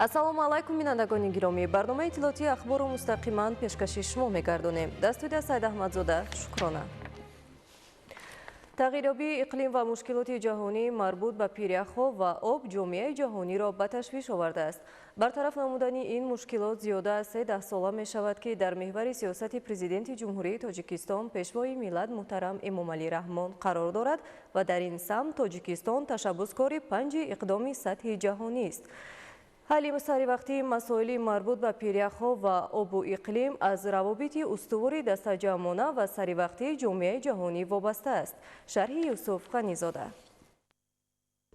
ассалому алайкум бинандагони гиромӣ, барномаи иттилоотии ахбору мустақиман пешкаши шумо мегардонем. Дар студия Саид Аҳмадзода, Шукрона. тағйирёбии иқлим ва мушкилоти ҷаҳонӣ марбут ба пиряхҳо ва об ҷомеаи ҷаҳониро ба ташвиш овардааст. бартараф намудани ин мушкилот зиёда аз 3 сола мешавад ки дар меҳвари сиёсати президенти ҷумҳурии Тоҷикистон пешвои миллат муҳтарам Эмомалӣ Раҳмон қарор дорад ва дар ин самт Тоҷикистон ташаббускори 5 иқдоми сатҳи ҷаҳонист. ҳалли саривақтии масоили марбут ба пиряхҳо ва обу иқлим аз равобити устувори дастаҷамона ва саривақтии ҷомеаи ҷаҳонӣ вобаста аст. шарҳи Юсуф Ғанизода.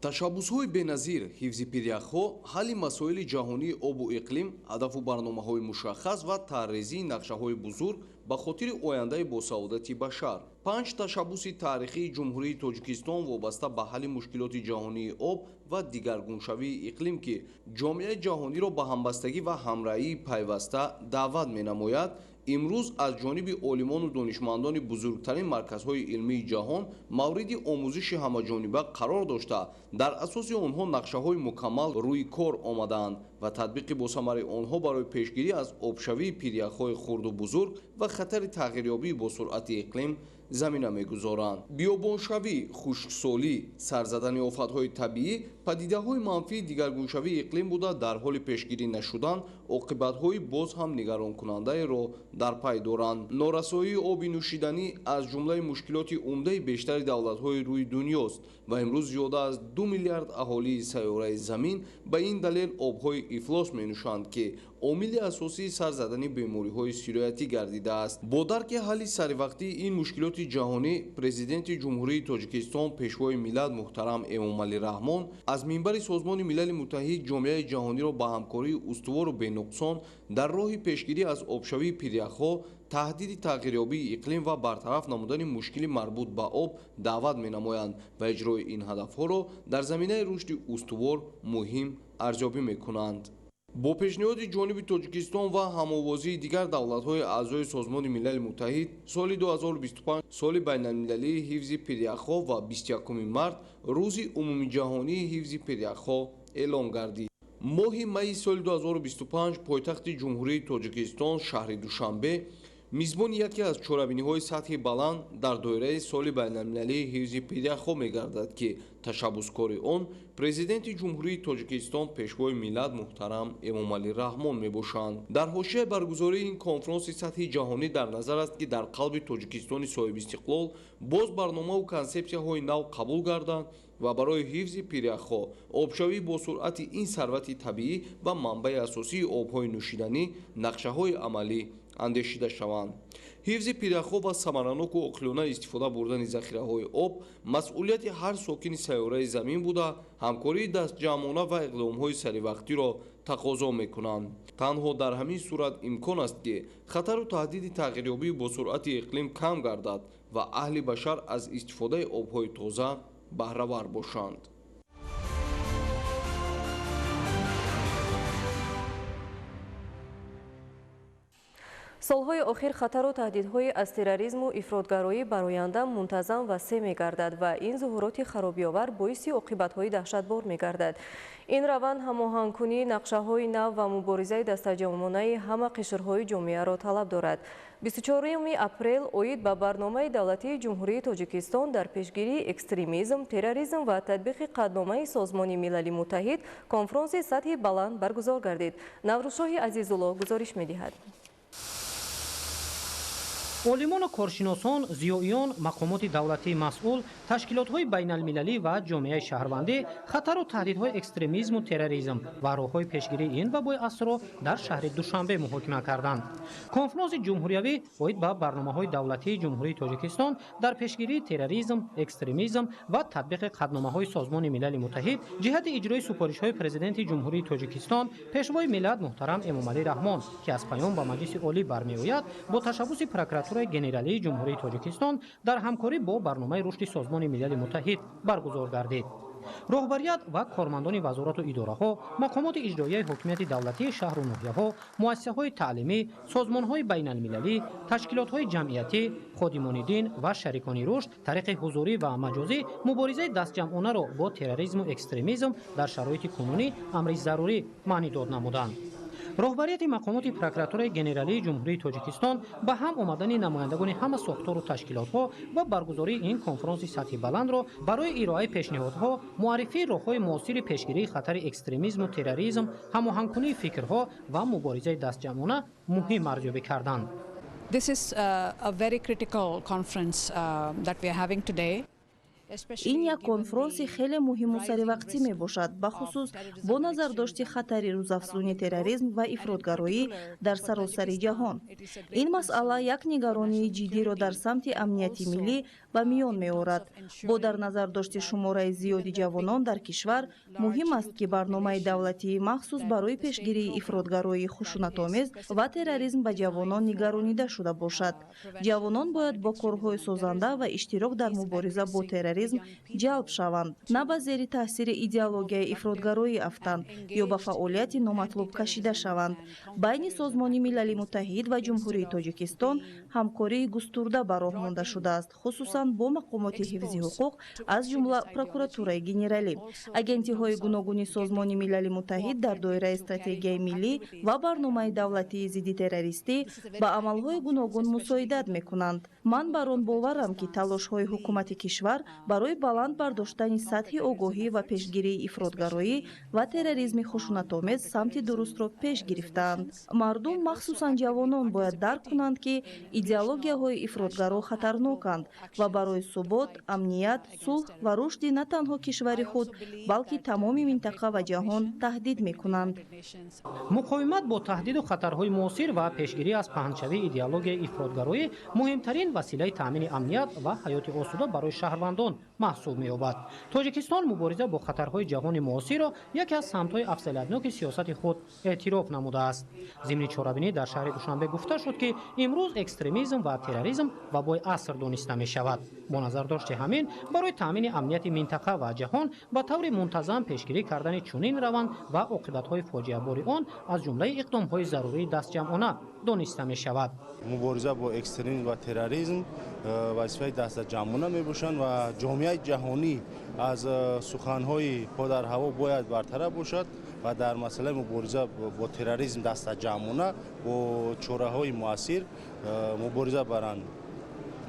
ташаббусҳои беназир, ҳифзи пиряхҳо, ҳалли масоили ҷаҳонии обу иқлим, ҳадафу барномаҳои мушаххас ва таррезии нақшаҳои бузург ба хотири ояндаи босаодати башар. 5 ташаббуси таърихии ҷумҳурии Тоҷикистон вобаста ба ҳалли мушкилоти ҷаҳонии об ва дигаргуншавии иқлим ки ҷомеаи ҷаҳониро ба ҳамбастагӣ ва ҳамраҳии пайваста даъват менамояд, имрӯз аз ҷониби олимону донишмандони бузургтарин марказҳои илмии ҷаҳон мавриди омӯзиши ҳамаҷониба қарор дошта, дар асоси онҳо нақшаҳои мукаммал рӯи кор омадаанд ва татбиқи босамари онҳо барои пешгирӣ аз обшавии пиряхҳои хурду бузург ва хатари тағйирёбӣ бо суръати иқлим замина мегузоранд. биёбоншавӣ, хушксолӣ, сарзадани офатҳои табиӣ, падидаҳои манфии дигаргуншавии иқлим буда дар ҳоли пешгирӣ нашудан оқибатҳои боз ҳам нигаронкунандаеро дар пай доранд. норасоии оби нӯшиданӣ аз ҷумлаи мушкилоти умдаи бештари давлатҳои рӯи дуньёст ва имрӯз зиёда аз 2 миллиард аҳолии сайёраи замин ба ин далел обҳои ифлос менӯшанд ки омили асосии сар задани бемориҳои сироятӣ гардидааст. бо дарки ҳалли саривақтии ин мушкилоти ҷаҳонӣ, президенти ҷумҳурии Тоҷикистон пешвои миллат муҳтарам Эмомалӣ Раҳмон аз минбари Созмони Милали Муттаҳид ҷомеаи ҷаҳониро ба ҳамкории устувору бенуқсон дар роҳи пешгирӣ аз обшавии пиряхҳо, таҳдиди тағйирёбии иқлим ва бартараф намудани мушкили марбут ба об даъват менамоянд ва иҷрои ин ҳадафҳоро дар заминаи рушди устувор муҳим арзёбӣ мекунанд. бо пешниҳоди ҷониби Тоҷикистон ва ҳамовозии дигар давлатҳои аъзои Созмони Милали Муттаҳид, соли 2025 соли байналмилалии ҳифзи пиряхҳо ва 21 март рӯзи умумиҷаҳонии ҳифзи пиряхҳо эълон гардид. моҳи майи соли 2025 пойтахти ҷумҳурии Тоҷикистон шаҳри Душанбе мизбони яке аз чорабиниҳои сатҳи баланд дар доираи соли байналмилалии ҳифзи пиряхҳо мегардад ки ташаббускори он президенти ҷумҳурии Тоҷикистон пешвои миллат муҳтарам Эмомалӣ Раҳмон мебошанд. дар ҳошияи баргузории ин конфронси сатҳи ҷаҳонӣ дар назар аст ки дар қалби Тоҷикистони соҳибистиқлол боз барномаву консепсияҳои нав қабул гарданд ва барои ҳифзи пиряхҳо, обшавӣ бо суръати ин сарвати табиӣ ва манбаи асосии обҳои нӯшиданӣ нақшаҳои амалӣ андешида шаванд. ҳифзи пиряхҳо ва самараноку оқилона истифода бурдани захираҳои об масъулияти ҳар сокини сайёраи замин буда, ҳамкории дастҷамъона ва иқдомҳои саривақтиро тақозо мекунанд. танҳо дар ҳамин сурат имкон аст ки хатару таҳдиди тағйирёбӣ бо суръати иқлим кам гардад ва аҳли башар аз истифодаи обҳои тоза баҳравар бошанд. солҳои охир хатару таҳдидҳои аз терроризму ифротгароӣ бар оянда мунтазам васеъ мегардад ва ин зуҳуроти харобиовар боиси оқибатҳои таҳшатбор мегардад. ин раванд ҳамоҳангкунии нақшаҳои нав ва муборизаи дастаҷамонаи ҳама қишрҳои ҷомеаро талаб дорад. 24 апрел оид ба барномаи давлатии ҷумҳурии Тоҷикистон дар пешгирии экстремизм, терроризм ва татбиқи қадномаи Созмони Милали Муттаҳид конфронси сатҳи баланд баргузор гардид. Наврӯзшоҳи Азизулло гузориш медиҳад. олимону коршиносон, зиёиён, мақомоти давлатии масъул, ташкилотҳои байналмилалӣ ва ҷомеаи шаҳрвандӣ хатару таҳдидҳои экстремизму терроризм ва роҳҳои пешгирии ин вабои асрро дар шаҳри Душанбе муҳокима карданд. конфронси ҷумҳуриявӣ оид ба барномаҳои давлатии ҷумҳурии Тоҷикистон дар пешгирии терроризм, экстремизм ва татбиқи қадномаҳои Созмони Милали Муттаҳид ҷиҳати иҷрои супоришҳои президенти ҷумҳурии Тоҷикистон пешвои миллат муҳтарам Эмомалӣ Раҳмон ки аз паём ба маҷлиси олӣ бармеояд, бо ташаббуси прокуратураи генералии ҷумҳурии Тоҷикистон дар ҳамкорӣ бо барномаи рушди Созмони Милали Муттаҳид баргузор гардид. роҳбарият ва кормандони вазорату идораҳо, мақомоти иҷроияи ҳокимияти давлатии шаҳру ноҳияҳо, муассисаҳои таълимӣ, созмонҳои байналмилалӣ, ташкилотҳои ҷамъиятӣ, ходимони дин ва шарикони рушд тариқи ҳузурӣ ва маҷозӣ муборизаи дастҷамъонаро бо терроризму экстремизм дар шароити кунунӣ амри зарурӣ маънӣ дод намуданд. роҳбарияти мақомоти прокуратураи генералии ҷумҳурии Тоҷикистон ба ҳам омадани намояндагони ҳама сохтору ташкилотҳо ва баргузории ин конфронси сатҳи баландро барои ироаи пешниҳодҳо, муаррифии роҳҳои муосири пешгирии хатари экстремизму терроризм, ҳамоҳангкунии фикрҳо ва муборизаи дастҷамъона муҳим арзёбӣ карданд. This is a very critical conference that we are having today. ин як конфронси хеле муҳиму саривақтӣ мебошад, бахусус бо назардошти хатари рӯзафзуни терроризм ва ифротгароӣ дар саросари ҷаҳон. Ин масъала як нигаронии ҷиддиро дар самти амнияти миллӣ ба миён меорад. Бо дар назардошти шумораи зиёди ҷавонон дар кишвар, муҳим аст ки барномаи давлатии махсус барои пешгирии ифротгароии хушунатомез ва терроризм ба ҷавонон нигаронида шуда бошад. Ҷавонон бояд бо корҳои созанда ва иштирок дар мубориза бо терроризм ҷалб шаванд, на ба зери таъсири идеологияи ифротгароӣ афтанд ё ба фаъолияти номатлуб кашида шаванд. Байни Созмони Милали Муттаҳид ва Ҷумҳурии Тоҷикистон ҳамкории густурда ба роҳ монда шудааст, хусусан бо мақомоти ҳифзи ҳуқуқ, аз ҷумла прокуратураи генералӣ. Агентиҳои гуногуни Созмони Милали Муттаҳид дар доираи стратегияи миллӣ ва барномаи давлатии зидди террористӣ ба амалҳои гуногун мусоидат мекунанд. Ман бар он боварам ки талошҳои ҳукумати кишвар барои баланд бардоштани сатҳи огоҳӣ ва пешгирии ифротгароӣ ва терроризми хушунатомез самти дурустро пеш гирифтаанд. Мардум, махсусан ҷавонон, бояд дарк кунанд ки идеологияҳои ифротгаро хатарноканд ва барои субот, амният, сулҳ ва рушди на танҳо кишвари худ, балки тамоми минтақа ва ҷаҳон таҳдид мекунанд. муқовимат бо таҳдиду хатарҳои муосир ва пешгирӣ аз паҳнчавии идеологияи ифротгароӣ муҳимтарин василаи таъмини амният ва ҳаёти осуда барои шаҳрвандон маҳсуб меёбад. Тоҷикистон мубориза бо хатарҳои ҷаҳони муосирро яке аз самтҳои афзалиятноки сиёсати худ эътироф намудааст. Зимни чорабинӣ дар шаҳри Душанбе гуфта шуд ки имрӯз экстремизм ва терроризм вабои аср дониста мешавад. бо назардошти ҳамин, барои таъмини амнияти минтақа ва ҷаҳон ба таври мунтазам пешгирӣ кардани чунин раванд ва оқибатҳои фоҷиабори он аз ҷумлаи иқдомҳои зарурии дастҷамъона дониста мешавад. мубориза бо экстремизм ва терроризм вазифаи дастҷамъона мебошанд ва ҷомеаи ҷаҳонӣ аз суханҳои подарҳаво бояд бартарaf бошад ва дар масъалаи мубориза бо терроризм дастҷамъона бо чораҳои муассир мубориза баранд.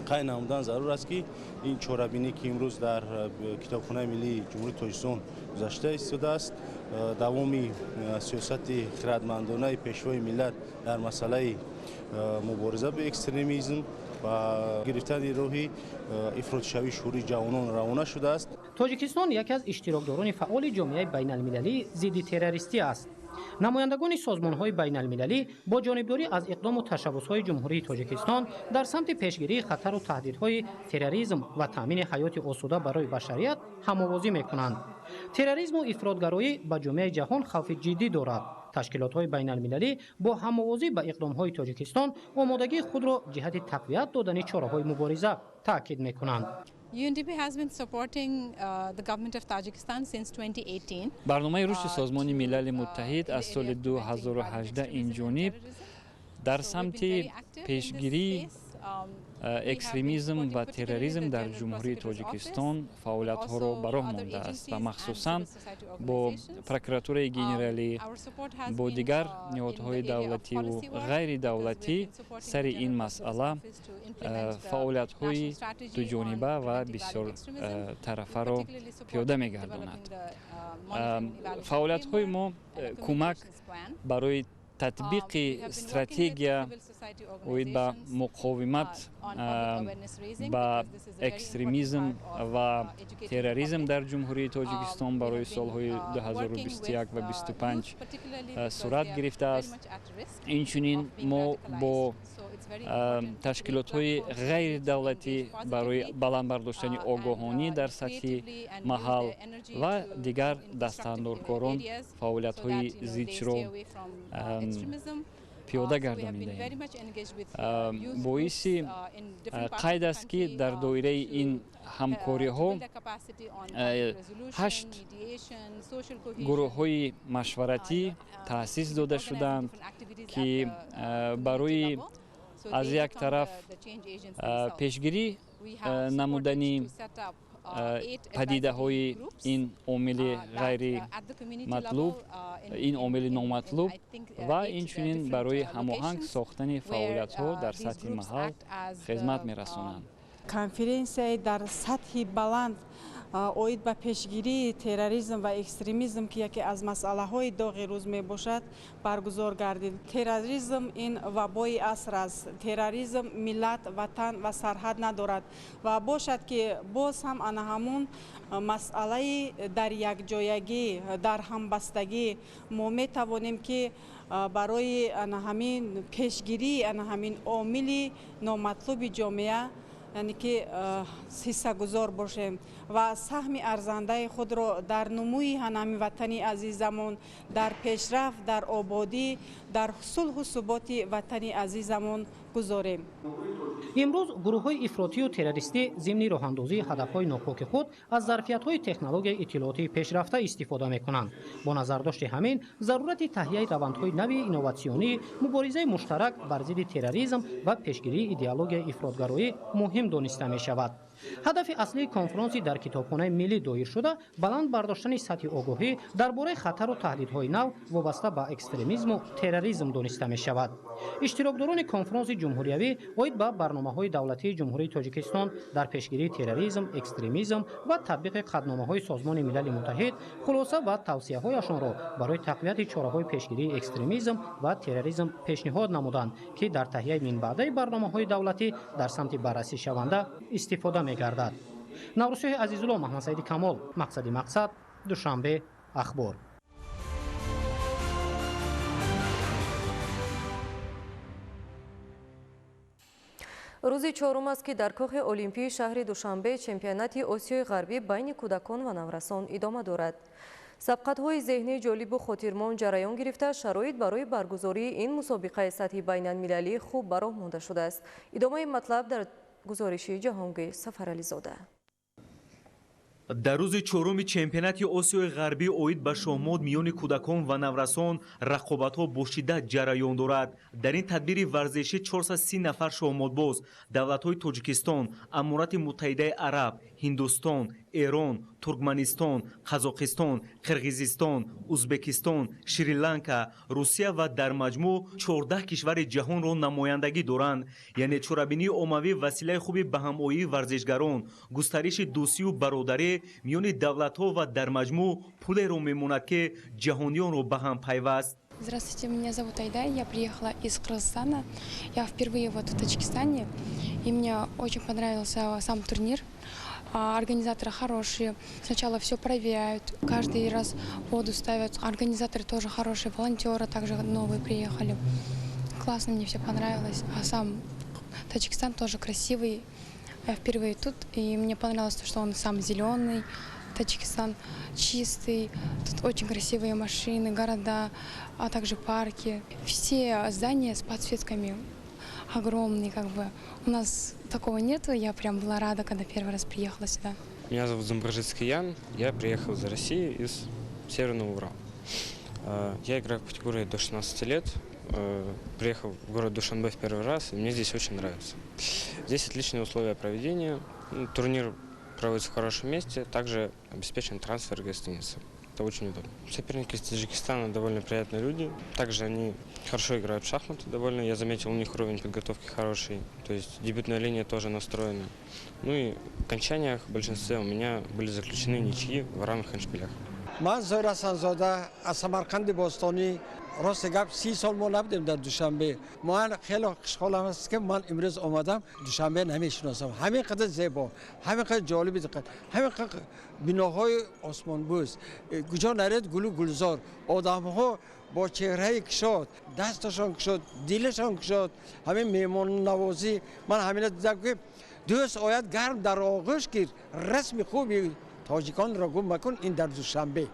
қай намудан зарур аст ки ин чорабинӣ ки имрӯз дар китобхонаи миллии ҷумҳурии Тоҷикистон гузашта истодааст, давоми сиёсати хиратмандонаи пешвои миллат дар масъалаи мубориза бо экстремизм ва гирифтани роҳи ифротшавии шуурии ҷавонон равона шудааст. тоҷикистон яке аз иштирокдорони фаъоли ҷомеаи байналмилалии зидди террористӣ аст. намояндагони созмонҳои байналмилалӣ бо ҷонибдорӣ аз иқдому ташаббусҳои ҷумҳурии Тоҷикистон дар самти пешгирии хатару таҳдидҳои терроризм ва таъмини ҳаёти осуда барои башарият ҳамовозӣ мекунанд. терроризму ифротгароӣ ба ҷомеаи ҷаҳон хавфи ҷиддӣ дорад. ташкилотҳои байналмилалӣ бо ҳамовозӣ ба иқдомҳои Тоҷикистон омодагии худро ҷиҳати тақвият додани чораҳои мубориза таъкид мекунанд. UNDP has been supporting the government of Tajikistan since 2018. барномаи рушди Созмони Милали Муттаҳид аз соли 2018 инҷониб дар самти пешгирии экстремизм ва терроризм дар ҷумҳурии Тоҷикистон фаъолиятҳоро ба роҳ мондааст ва махсусан бо прокуратураи генералӣ, бо дигар ниҳодҳои давлативу ғайридавлатӣ сари ин масъала фаъолиятҳои дуҷониба ва бисёртарафаро пиёда мегардонад. фаъолиятҳои мо кӯмак барои татбиқи стратегия оид ба муқовимат ба экстремизм ва терроризм дар ҷумҳурии Тоҷикистон барои солҳои 2021 ва 2025 сурат гирифтааст. инчунин мо бо ташкилотҳои ғайридавлатӣ барои баландбардоштани огоҳонӣ дар сатҳи маҳал ва дигар дастандоркорон фаъолиятҳои зичро пиёда гардонидаем. боиси қайд аст ки дар доираи ин ҳамкориҳо 8 гурӯҳҳои машваратӣ таъсис дода шуданд ки барои аз як тараф пешгирӣ намудани падидаҳои ин омили ғайри матлуб, ин омили номатлуб ва инчунин барои ҳамоҳанг сохтани фаъолиятҳо дар сатҳи маҳал хизмат мерасонанд. конференсияи дар сатҳи баланд оид ба пешгирии терроризм ва экстремизм ки яке аз масъалаҳои доғи рӯз мебошад баргузор гардид. Терроризм ин вабои аср аст. Терроризм миллат, ватан ва сарҳад надорад ва бошад ки боз ҳам ана ҳамун масъалаи дар якҷоягӣ, дар ҳамбастагӣ мо метавонем ки барои ана ҳамин пешгирии ана ҳамин омили номатлуби ҷомеа яъне ки ҳиссагузор бошем ва саҳми арзандаи худро дар нумӯи ҳанами ватани азизамон, дар пешрафт, дар ободӣ, дар сулҳу суботи ватани азизамон гузорем. имрӯз гурӯҳҳои ифротию террористӣ зимни роҳандозии ҳадафҳои нопоки худ аз зарфиятҳои технологияи иттилоотии пешрафта истифода мекунанд. бо назардошти ҳамин зарурати таҳияи равандҳои нави инноватсионии муборизаи муштарак бар зидди терроризм ва пешгирии идеологияи ифротгароӣ муҳим дониста мешавад. ҳадафи аслии конфронси дар китобхонаи миллӣ доир шуда баланд бардоштани сатҳи огоҳӣ дар бораи хатару таҳдидҳои нав вобаста ба экстремизму терроризм дониста мешавад. иштирокдорони конфронси ҷумҳуриявӣ оид ба барномаҳои давлатии ҷумҳурии Тоҷикистон дар пешгирии терроризм, экстремизм ва татбиқи қадномаҳои Созмони милали Муттаҳид хулоса ва тавсияҳояшонро барои тақвияти чораҳои пешгирии экстремизм ва терроризм пешниҳод намуданд, ки дар таҳияи минбаъдаи барномаҳои давлатӣ дар самти баррасишаванда истифода мегардад. Наврусёҳи Азизулло, Маҳмадсаиди Камол, Мақсади Мақсад, Душанбе, Ахбор. рӯзи чорум аст ки дар кӯхи олимпии шаҳри Душанбе чемпионати Осиёи ғарбӣ байни кӯдакон ва наврасон идома дорад. сабқатҳои зеҳнии ҷолибу хотирмон ҷараён гирифта, шароит барои баргузории ин мусобиқаи сатҳи байналмилалӣ хуб ба роҳ монда шудааст. идомаи матлаб дар гузориши Ҷаҳонгир Сафарализода. дар рӯзи чоруми чемпионати Осиёи ғарбӣ оид ба шоҳмод миёни кӯдакон ва наврасон рақобатҳо бо шиддат ҷараён дорад. дар ин тадбири варзишӣ 430 нафар шоҳмодбоз давлатҳои Тоҷикистон, Амурати Муттаҳидаи Араб, Ҳиндустон, Эрон, Туркманистон, Қазоқистон, Қирғизистон, Узбекистон, Шри-Ланка, Русия ва дар маҷмӯъ 14 кишвари ҷаҳонро намояндагӣ доранд. яъне чорабинии оммавӣ василаи хуби баҳамоии варзишгарон, густариши дӯстию бародарӣ миёни давлатҳо ва дар маҷмӯъ пулеро мемонад ки ҷаҳонiyonро ба ҳам пайваст. Здравствуйте, меня зовут Айда, я приехала из Кыргызстана. Я впервые вот в Таджикистане, и мне очень понравился сам турнир. Организаторы хорошие, сначала все проверяют, каждый раз воду ставят. Организаторы тоже хорошие, волонтеры также новые приехали. Классно, мне все понравилось. А сам Таджикистан тоже красивый. Я впервые тут, и мне понравилось то, что он сам зеленый. Таджикистан чистый, тут очень красивые машины, города, а также парки. Все здания с подсветками огромные, как бы. У нас такого нету, я прям была рада, когда первый раз приехала сюда. Меня зовут Замбражицкий Ян, я приехал из России, из Северного Урала. Я играю в категории до 16 лет, приехал в город Душанбе в первый раз, и мне здесь очень нравится. Здесь отличные условия проведения, турнир проводится в хорошем месте, также обеспечен трансфер гостиницы. Это очень удобно. Соперники из Таджикистана довольно приятные люди. Также они хорошо играют в шахматы довольно. Я заметил, у них уровень подготовки хороший. То есть дебютная линия тоже настроена. Ну и в окончаниях в большинстве у меня были заключены ничьи в равных эндшпилях. من زهیر حسن‌زاده از سمرقند باستانی راست گپ 30 سال ما نبودیم در دوشنبه. من خیلی خوشحالم است که من امروز آمدم دوشنبه نمیشناسم. همین قدر زیبا، همین قدر جالب دقت، همین قدر بناهای آسمان‌بوس، کجا نرید گل و گلزار، آدم‌ها با چهره کشاد، دستشان کشاد، دلشان کشاد، همین مهمان نوازی. من همین دیدم که دوست آید گرم در آغوش گیر، رسم خوبی تاجیکان را گم مکن این در دوشنبه.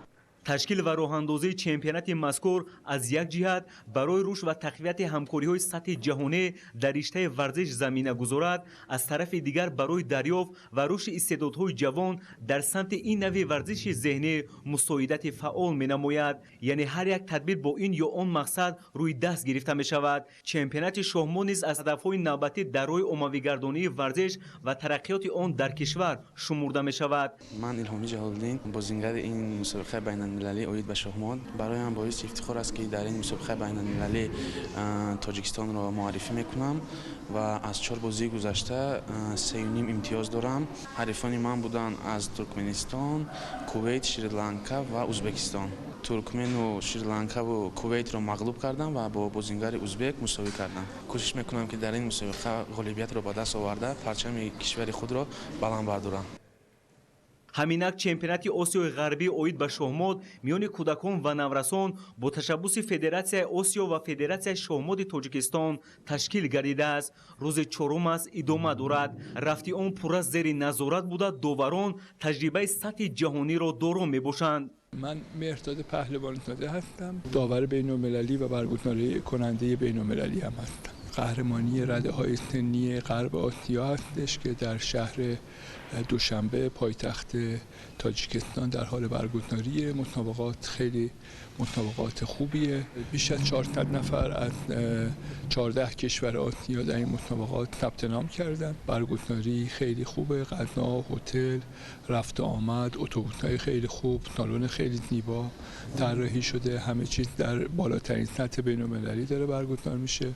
ташкил ва роҳандозии чемпионати мазкур аз як ҷиҳат барои рушд ва тақвияти ҳамкориҳои сатҳи ҷаҳонӣ дар риштаи варзиш замина гузорад, аз тарафи дигар барои дарёфт ва рушди истеъдодҳои ҷавон дар самти ин нави варзиши зеҳнӣ мусоидати фаъол менамояд. яъне ҳар як тадбир бо ин ё он мақсад рӯи даст гирифта мешавад. чемпионати шоҳмоҳ низ аз ҳадафҳои навбатӣ дар роҳи оммавигардонии варзиш ва тараққиёти он дар кишвар шумурда мешавад. ман Илҳомӣ Ҷалолиддин, бозингари ин мусобиқаи байналмилалии оид ба шоҳмоҳ, бароям боиси ифтихор аст ки дар ин мусобиқаи байналмилалии Тоҷикистонро муаррифӣ мекунам ва аз 4 бозии гузашта 3.5 имтиёз дорам. ҳарифони ман буданд аз Туркменистон, Кувейт, Шри-Ланка ва Узбекистон. туркмену Шри-Ланкаву Кувейтро мағлуб кардам ва бо бозингари узбек мусовӣ кардам. кӯшиш мекунам ки дар ин мусобиқа ғолибиятро ба даст оварда парчами кишвари худро баланд бардорам. ҳаминак чемпионати Осиёи ғарбӣ оид ба шоҳмод миёни кӯдакон ва наврасон бо ташаббуси Федератсияи Осиё ва Федератсияи шоҳмоди Тоҷикистон ташкил гардидааст. рӯзи чорум аст идома дорад. рафти он пурра зери назорат буда доварон таҷрибаи сатҳи ҷаҳониро доро мебошанд. من مهرداد پهلوان‌زاده هستم. داور بین‌المللی و برگزاری کننده بین‌المللی هم هستم. قهرمانی رده‌های سنی غرب آسیا هستش که در شهر دوشنبه پایتخت تاجیکستان در حال برگزاری مسابقات. خیلی مسابقات خوبیه. بیش از 400 نفر از 14 کشور آسیا در این مسابقات ثبت نام کردن. برگزاری خیلی خوبه. غذا، هتل، رفت و آمد، اتوبوس‌های خیلی خوب، سالن خیلی زیبا طراحی شده. همه چیز در بالاترین سطح بین‌المللی داره برگزار میشه.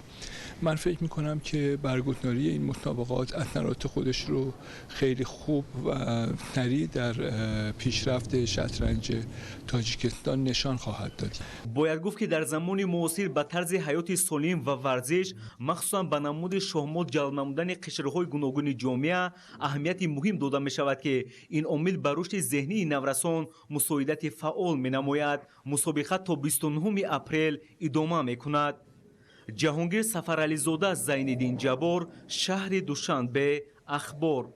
من فکر میکنم که برگزاری این مسابقات اثرات خودش رو خیلی خوب و سریع در پیشرفت شطرنج تاجیکستان نشان خواهد داد. باید گفت که در زمان معاصر به طرز حیات سالم و ورزش مخصوصا به نمود شاهمال جلب نمودن قشرهای گوناگون جامعه اهمیت مهم داده می شود که این عامل بر رشد ذهنی نورسان مساعدت فعال می نماید. مسابقه تا 29 اپریل ادامه می کند. جهانگیر سفرعلیزاده از زین‌الدین جبار، شهر دوشنبه، اخبار.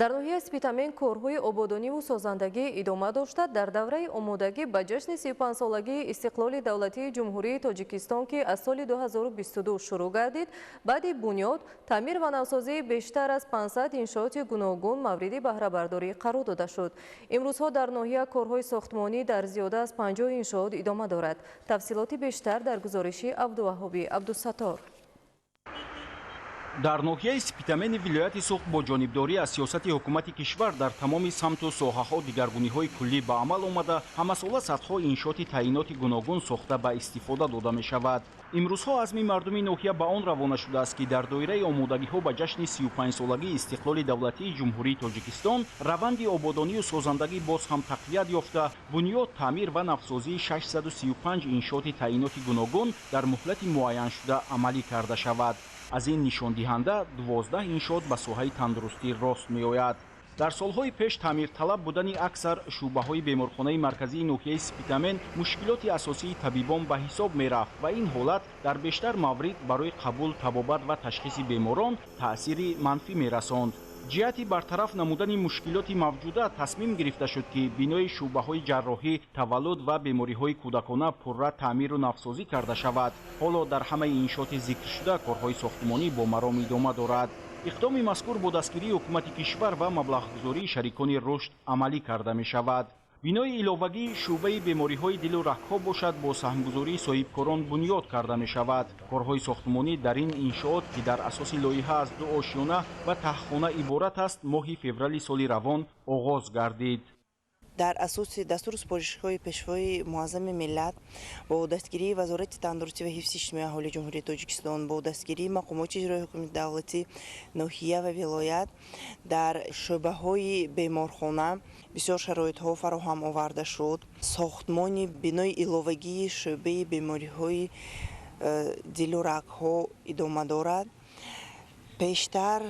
дар ноҳияи Спитамен корҳои ободониву созандагӣ идома дошта дар давраи омодагӣ ба ҷашни 35-солагии истиқлоли давлатии ҷумҳурии Тоҷикистон ки аз соли 2022 шурӯъ гардид, баъди бунёд, таъмир ва навсозии бештар аз 500 иншооти гуногун мавриди баҳрабардорӣ қарор дода шуд. имрӯзҳо дар ноҳия корҳои сохтмонӣ дар зиёда аз 50 иншоот идома дорад. тафсилоти бештар дар гузориши Абдуваҳоби Абдусаттор. дар ноҳияи Спитамени вилояти Суғд бо ҷонибдорӣ аз сиёсати ҳукумати кишвар дар тамоми самту соҳаҳо дигаргуниҳои куллӣ ба амал омада, ҳамасола садҳо иншооти таъиноти гуногун сохта ба истифода дода мешавад. имрӯзҳо азми мардуми ноҳия ба он равона шудааст ки дар доираи омодагиҳо ба ҷашни 35-солагии истиқлоли давлатии ҷумҳурии Тоҷикистон раванди ободонию созандагӣ боз ҳам тақвият ёфта, бунёд, таъмир ва навсозии 635 иншооти таъиноти гуногун дар муҳлати муайяншуда амалӣ карда шавад. аз ин нишондиҳанда 12 иншоот ба соҳаи тандурустӣ рост меояд. дар солҳои пеш таъмирталаб будани аксар шӯъбаҳои беморхонаи марказии ноҳияи Спитамен мушкилоти асосии табибон ба ҳисоб мерафт ва ин ҳолат дар бештар маврид барои қабул, табобат ва ташхиси беморон таъсири манфӣ мерасонд. ҷиҳати бартараф намудани мушкилоти мавҷуда тасмим гирифта шуд ки бинои шӯъбаҳои ҷарроҳӣ, таваллуд ва бемориҳои кӯдакона пурра таъмиру навсозӣ карда шавад. ҳоло дар ҳамаи иншооти зикршуда корҳои сохтмонӣ бо маром идома дорад. иқдоми мазкур бо дастгирии ҳукумати кишвар ва маблағгузории шарикони рушд амалӣ карда мешавад. бинои иловагӣ шӯъбаи бемориҳои дилу рагҳо бошад бо саҳмгузории соҳибкорон бунёд карда мешавад. корҳои сохтмонӣ дар ин иншоот ки дар асоси лоиҳа аз 2 ошёна ва таҳхона иборат аст, моҳи феврали соли равон оғоз гардид. дар асоси дастури супоришҳои пешвои муаззами миллат бо дастгирии вазорати тандурустӣ ва ҳифзи иҷтимоии аҳолии ҷумҳурии Тоҷикистон, бо дастгирии мақомоти иҷрои ҳукумати давлатӣ ноҳия ва вилоят дар шӯъбаҳои беморхона бисёр шароитҳо фароҳам оварда шуд. сохтмони бинои иловагии шӯъбаи бемориҳои дилу рагҳо идома дорад. пештар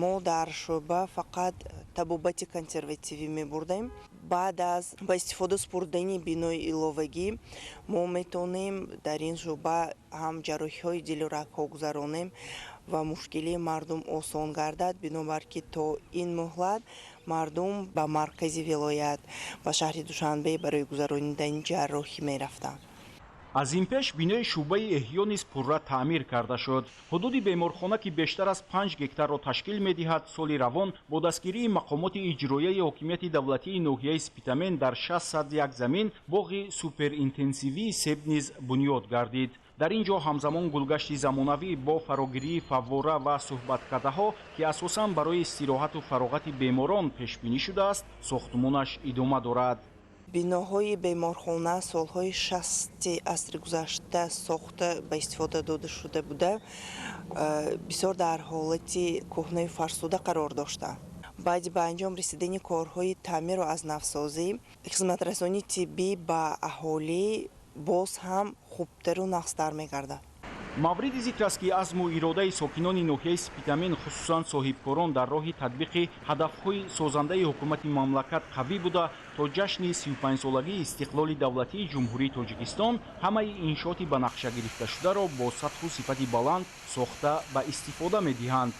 мо дар шӯъба фақат табобати консервативӣ мебурдем. баъд аз ба истифода супурдани бинои иловагӣ мо метавонем дар ин шуъба ҳам ҷарроҳиҳои дилу рагҳо гузаронем ва мушкилии мардум осон гардад, бинобар ки то ин муҳлат мардум ба маркази вилоят ба шаҳри Душанбе барои гузарондани ҷарроҳӣ мерафтанд. аз ин пеш бинои шуъбаи эҳё низ пурра таъмир карда шуд. ҳудуди беморхона ки бештар аз 5 гектарро ташкил медиҳад, соли равон бо дастгирии мақомоти иҷроияи ҳокимияти давлатии ноҳияи Спитамен дар 601 замин боғи суперинтенсивии себ низ бунёд гардид. дар ин ҷо ҳамзамон гулгашти замонавӣ бо фарогирии фаввора ва суҳбаткадаҳо ки асосан барои истироҳату фароғати беморон пешбинӣ шудааст, сохтмонаш идома дорад. биноҳои беморхона солҳои 60 асри гузашта сохта ба истифода дода шуда буда бисёр дар ҳолати кӯҳнаю фарсуда қарор доштанд. баъди ба анҷом рисидани корҳои таъмиру азнавсозӣ, хизматрасонии тиббӣ ба аҳолӣ боз ҳам хубтару нақстар мегардад. мавриди зикр аст ки азму иродаи сокинони ноҳияи Спитамен, хусусан соҳибкорон, дар роҳи татбиқи ҳадафҳои созандаи ҳукумати мамлакат қавӣ буда то ҷашни 35-солагии истиқлоли давлатии ҷумҳурии Тоҷикистон ҳамаи иншооти ба нақша гирифташударо бо сатҳу сифати баланд сохта ба истифода медиҳанд.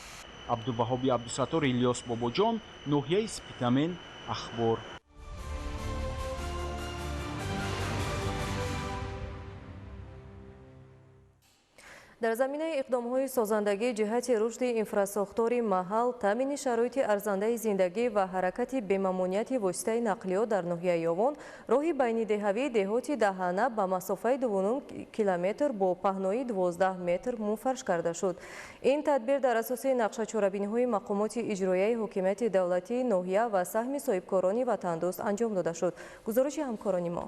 абдуваҳоби абдусаттор, Ильёс Бобоҷон, ноҳияи Спитамен, ахбор. дар заминаи иқдомҳои созандагӣ ҷиҳати рушди инфрасохтори маҳал, таъмини шароити арзандаи зиндагӣ ва ҳаракати бемамонияти воситаи нақлиёт дар ноҳияи Ёвон, роҳи байниdeҳавии деҳоти Даҳана ба масофаи 2,5 километр бо паҳнои 12 метр мунфарш карда шуд. ин тадбир дар асоси нақшачорабиниҳои мақомоти иҷроияи ҳокимияти давлатии ноҳия ва саҳми соҳибкорони ватандӯст анҷом дода шуд. гузориши ҳамкорони мо.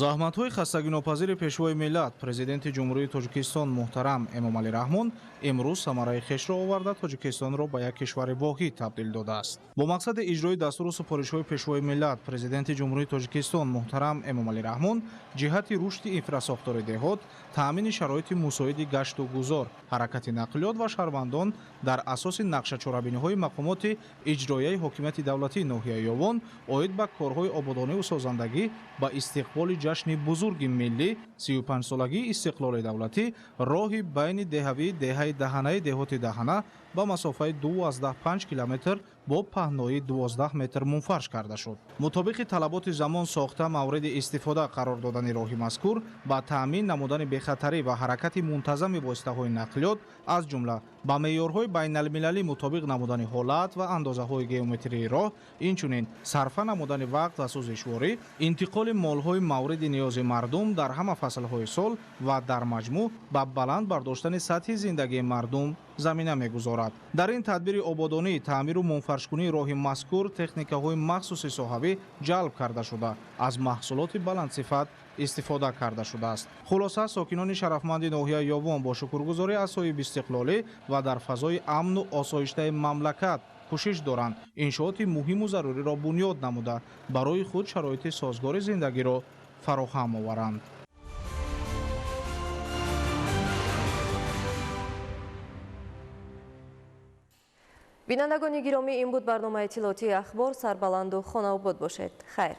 заҳматҳои хастагинопазири пешвои миллат президенти ҷумҳурии Тоҷикистон муҳтарам Эмомалӣ Раҳмон имрӯз самараи хешро оварда Тоҷикистонро ба як кишвари воҳид табдил додааст. бо мақсади иҷрои дастуру супоришҳои пешвои миллат президенти ҷумҳурии Тоҷикистон муҳтарам Эмомалӣ Раҳмон ҷиҳати рушди инфрасохтори деҳот, таъмини шароити мусоиди гашту гузор, ҳаракати нақлиёт ва шаҳрвандон дар асоси нақшачорабиниҳои мақомоти иҷроияи ҳокимияти давлатии ноҳияи Ёвон оид ба корҳои ободониву созандагӣ ба истиқболи ҷашни бузурги миллӣ 35-солагии истиқлоли давлатӣ роҳи байни деҳавии деҳаи Даҳанаи деҳоти Даҳана ба масофаи 2,5 километр бо паҳнои 12 метр мунфарш карда шуд. мутобиқи талаботи замон сохта мавриди истифода қарор додани роҳи мазкур ба таъмин намудани бехатарӣ ва ҳаракати мунтазами воситаҳои нақлиёт, аз ҷумла ба меъёрҳои байналмилалӣ мутобиқ намудани ҳолат ва андозаҳои геометрии роҳ, инчунин сарфа намудани вақт ва сӯзишворӣ, интиқоли молҳои мавриди ниёзи мардум дар ҳама фаслҳои сол ва дар маҷмӯъ ба баланд бардоштани сатҳи зиндагии мардум замина мегузорад. дар ин тадбири ободонӣ, таъмиру мунфаршкунии роҳи мазкур техникаҳои махсуси соҳавӣ ҷалб карда шуда аз маҳсулоти баландсифат истифода карда шудааст. хулоса, сокинони шарафманди ноҳияи Ёвон бо шукргузорӣ аз соҳиби истиқлолӣ ва дар фазои амну осоиштаи мамлакат кӯшиш доранд иншооти муҳиму заруриро бунёд намуда барои худ шароити созгори зиндагиро фароҳам оваранд. бинандагони гиромӣ, ин буд барномаи иттилоотии ахбор. Сарбаланду хонаобод бошед. хайр.